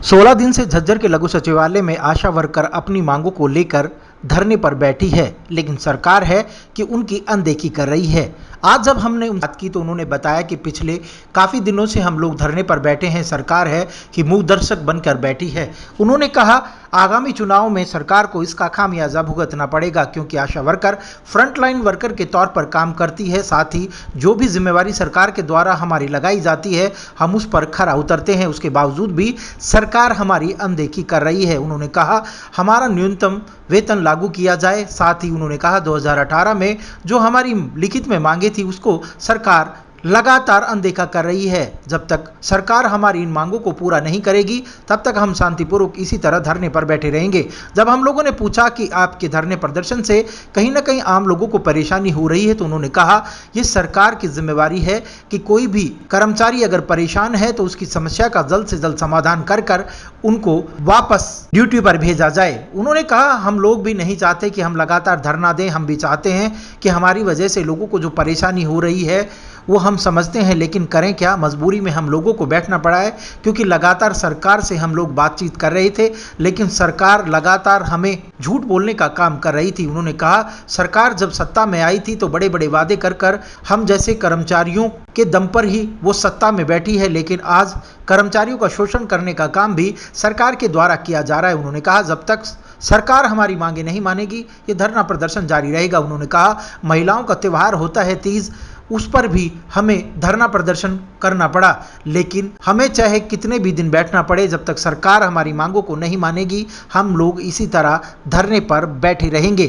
16 दिन से झज्जर के लघु सचिवालय में आशा वर्कर अपनी मांगों को लेकर धरने पर बैठी है, लेकिन सरकार है कि उनकी अनदेखी कर रही है। आज जब हमने बात की तो उन्होंने बताया कि पिछले काफ़ी दिनों से हम लोग धरने पर बैठे हैं, सरकार है कि मूक दर्शक बनकर बैठी है। उन्होंने कहा आगामी चुनाव में सरकार को इसका खामियाजा भुगतना पड़ेगा, क्योंकि आशा वर्कर फ्रंटलाइन वर्कर के तौर पर काम करती है। साथ ही जो भी जिम्मेवारी सरकार के द्वारा हमारी लगाई जाती है हम उस पर खरा उतरते हैं, उसके बावजूद भी सरकार हमारी अनदेखी कर रही है। उन्होंने कहा हमारा न्यूनतम वेतन लागू किया जाए। साथ ही उन्होंने कहा 2018 में जो हमारी लिखित में मांगे थी उसको सरकार लगातार अनदेखा कर रही है। जब तक सरकार हमारी इन मांगों को पूरा नहीं करेगी तब तक हम शांतिपूर्वक इसी तरह धरने पर बैठे रहेंगे। जब हम लोगों ने पूछा कि आपके धरने प्रदर्शन से कहीं ना कहीं आम लोगों को परेशानी हो रही है, तो उन्होंने कहा ये सरकार की जिम्मेवारी है कि कोई भी कर्मचारी अगर परेशान है तो उसकी समस्या का जल्द से जल्द समाधान कर उनको वापस ड्यूटी पर भेजा जाए। उन्होंने कहा हम लोग भी नहीं चाहते कि हम लगातार धरना दें, हम भी चाहते हैं कि हमारी वजह से लोगों को जो परेशानी हो रही है वो हम समझते हैं, लेकिन करें क्या, मजबूरी में हम लोगों को बैठना पड़ा है, क्योंकि लगातार सरकार से हम लोग बातचीत कर रहे थे लेकिन सरकार लगातार हमें झूठ बोलने का काम कर रही थी। उन्होंने कहा सरकार जब सत्ता में आई थी तो बड़े बड़े वादे कर हम जैसे कर्मचारियों के दम पर ही वो सत्ता में बैठी है, लेकिन आज कर्मचारियों का शोषण करने का काम भी सरकार के द्वारा किया जा रहा है। उन्होंने कहा जब तक सरकार हमारी मांगे नहीं मानेगी ये धरना प्रदर्शन जारी रहेगा। उन्होंने कहा महिलाओं का त्यौहार होता है तीज, उस पर भी हमें धरना प्रदर्शन करना पड़ा, लेकिन हमें चाहे कितने भी दिन बैठना पड़े, जब तक सरकार हमारी मांगों को नहीं मानेगी हम लोग इसी तरह धरने पर बैठे रहेंगे।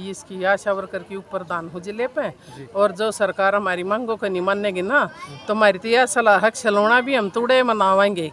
इसकी आशा वर्कर के ऊपर दान हो जिले पे, और जो सरकार हमारी मांगों को नहीं मानेगी ना तो हमारी तो यह सलाह खिलौना भी हम तोड़े मनावाएंगे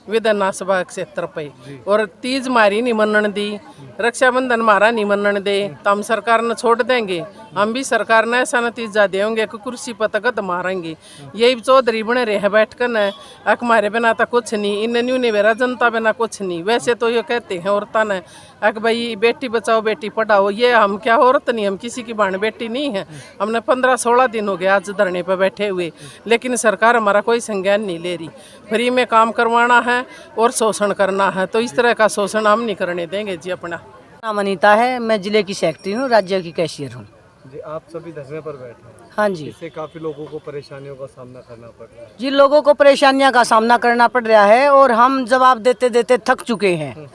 विधानसभा क्षेत्र पे। और तीज मारी नहीं मनन दी, रक्षाबंधन मारा नहीं मनन दे तो हम सरकार ने छोड़ देंगे। हम भी सरकार ने ऐसा नतीजा देंगे कि कुर्सी पर तक मारेंगे। यही चौधरी बने रहे बैठ कर न अक मारे बिना तो कुछ नहीं, इन न्यू ने मेरा जनता बिना कुछ नहीं। वैसे तो ये कहते हैं औरता ने अक भाई बेटी बचाओ बेटी पढ़ाओ, ये हम क्या औरत नहीं, हम किसी की बहन बेटी नहीं है। हमने 15-16 दिन हो गए आज धरने पर बैठे हुए, लेकिन सरकार हमारा कोई संज्ञान नहीं ले रही। फ्री में काम करवाना है और शोषण करना है, तो इस तरह का शोषण हम नहीं करने देंगे जी। अपना नाम अनीता है, मैं जिले की सेक्रेटरी हूँ, राज्य की कैशियर हूँ जी। आप सभी धरने पर बैठे हैं? हाँ जी। इससे काफी लोगों को परेशानियों का सामना करना पड़ रहा है। जी, लोगों को परेशानियों का सामना करना पड़ रहा है और हम जवाब देते देते थक चुके हैं।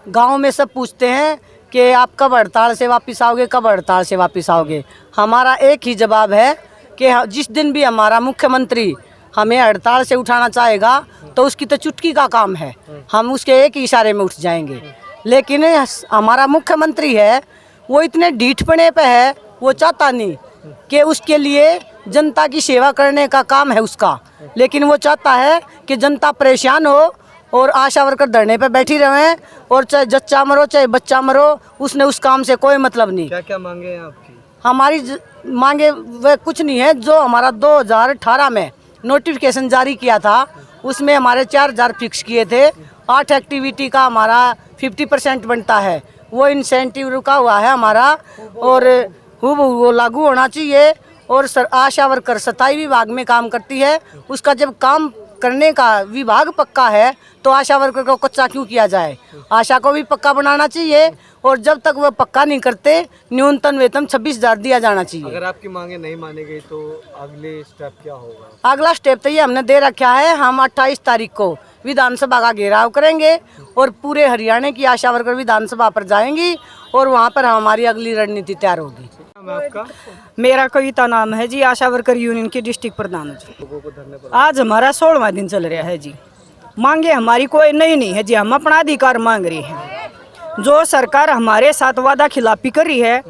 गांव में सब पूछते हैं कि आप कब हड़ताल से वापस आओगे, कब हड़ताल से वापस आओगे। हमारा एक ही जवाब है कि जिस दिन भी हमारा मुख्यमंत्री हमें हड़ताल से उठाना चाहेगा तो उसकी तो चुटकी का काम है, हम उसके एक ही इशारे में उठ जाएंगे। लेकिन हमारा मुख्यमंत्री है वो इतने ढीठपने पे है, वो चाहता नहीं कि उसके लिए जनता की सेवा करने का काम है उसका, लेकिन वो चाहता है कि जनता परेशान हो और आशा वर्कर धरने पे बैठी रहे, और चाहे जच्चा मरो चाहे बच्चा मरो, उसने उस काम से कोई मतलब नहीं। क्या क्या मांगे हैं आपकी? हमारी मांगे वह कुछ नहीं है। जो हमारा 2018 में नोटिफिकेशन जारी किया था उसमें हमारे 4000 फिक्स किए थे। 8 एक्टिविटी का हमारा 50% बनता है, वो इंसेंटिव रुका हुआ है हमारा, और वो लागू होना चाहिए। और आशा वर्कर 27 विभाग में काम करती है, उसका जब काम करने का विभाग पक्का है तो आशा वर्कर को कच्चा क्यों किया जाए। आशा को भी पक्का बनाना चाहिए, और जब तक वह पक्का नहीं करते न्यूनतम वेतन 26,000 दिया जाना चाहिए। अगर आपकी मांगे नहीं मानी गई तो अगले स्टेप क्या होगा? अगला स्टेप तो ये हमने दे रखा है, हम 28 तारीख को विधानसभा का घेराव करेंगे और पूरे हरियाणा की आशा वर्कर विधानसभा पर जाएंगी और वहाँ पर हमारी अगली रणनीति तैयार होगी। आपका? मेरा कविता नाम है जी, आशा वर्कर यूनियन की डिस्ट्रिक्ट प्रधान जी। लोगों को धरने पर आज हमारा 16वां दिन चल रहा है जी। मांगे हमारी कोई नहीं है जी, हम अपना अधिकार मांग रहे हैं। जो सरकार हमारे साथ वादा खिलाफी कर रही है,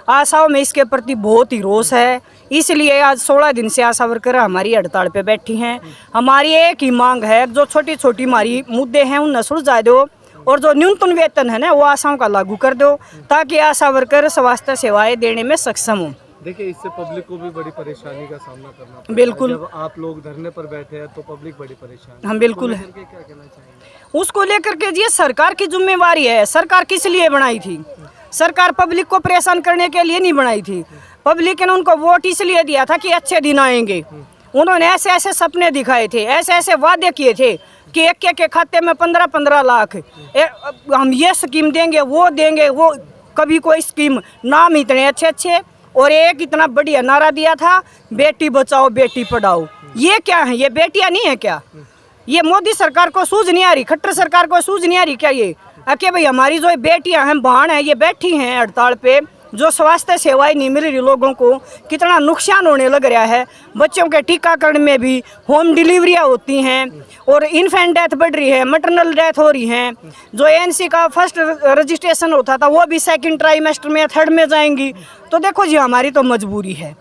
आशाओं में इसके प्रति बहुत ही रोष है, इसलिए आज 16 दिन से आशा वर्कर हमारी हड़ताल पे बैठी हैं। हमारी एक ही मांग है, जो छोटी छोटी हमारी मुद्दे हैं उन्हें सुलझा दो, और जो न्यूनतम वेतन है ना वो आशाओं का लागू कर दो, ताकि आशा वर्कर स्वास्थ्य सेवाएं देने में सक्षम हो। देखिए इससे पब्लिक को भी बड़ी परेशानी का सामना करना पड़ता है। बिल्कुल। जब आप लोग धरने पर बैठे हैं तो पब्लिक बड़ी परेशान। हम बिल्कुल है। क्या कहना चाहेंगे उसको लेकर के जी, सरकार की जिम्मेवारी है। सरकार किस लिए बनाई थी? सरकार पब्लिक को परेशान करने के लिए नहीं बनाई थी। पब्लिक ने उनको वोट इसलिए दिया था कि अच्छे दिन आएंगे। उन्होंने ऐसे ऐसे सपने दिखाए थे, ऐसे ऐसे वादे किए थे, कि एक के खाते में 15-15 लाख, हम ये स्कीम देंगे, वो कभी कोई स्कीम नाम इतने अच्छे अच्छे, और एक इतना बढ़िया नारा दिया था, बेटी बचाओ बेटी पढ़ाओ। ये क्या है? ये बेटियां नहीं है क्या? ये मोदी सरकार को सूझ नहीं आ रही, खट्टर सरकार को सूझ नहीं आ रही क्या ये? कि भाई हमारी जो बेटियां हैं, बहन है, ये बैठी हैं हड़ताल पे, जो स्वास्थ्य सेवाएं नहीं मिल रही लोगों को, कितना नुकसान होने लग रहा है। बच्चों के टीकाकरण में भी होम डिलीवरियां होती हैं, और इन्फेंट डेथ बढ़ रही है, मैटरनल डेथ हो रही हैं। जो एएनसी का फर्स्ट रजिस्ट्रेशन होता था वो भी सेकंड ट्राइमेस्टर में, थर्ड में जाएंगी। तो देखो जी, हमारी तो मजबूरी है,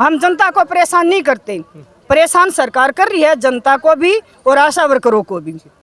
हम जनता को परेशान नहीं करते, परेशान सरकार कर रही है जनता को भी और आशा वर्करों को भी।